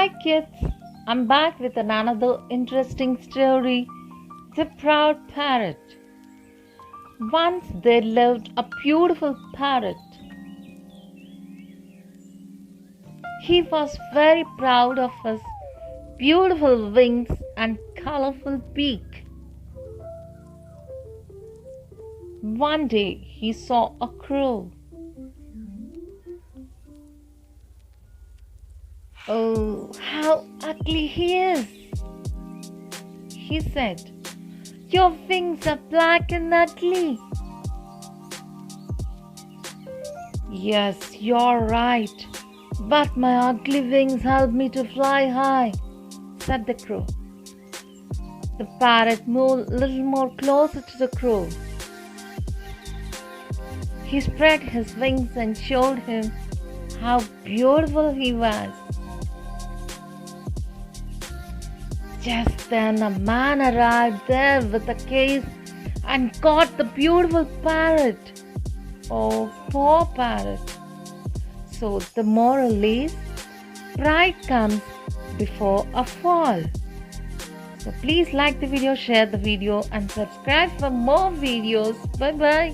Hi kids, I'm back with another interesting story. The Proud Parrot. Once there lived a beautiful parrot. He was very proud of his beautiful wings and colorful beak. One day he saw a crow. "Oh, how ugly he is," he said. "Your wings are black and ugly." "Yes, you're right, but my ugly wings help me to fly high," said the crow. The parrot moved a little more closer to the crow. He spread his wings and showed him how beautiful he was. Just then a man arrived there with a case and caught the beautiful parrot. Oh, poor parrot. So the moral is, pride comes before a fall. So please like the video, share the video and subscribe for more videos. Bye bye.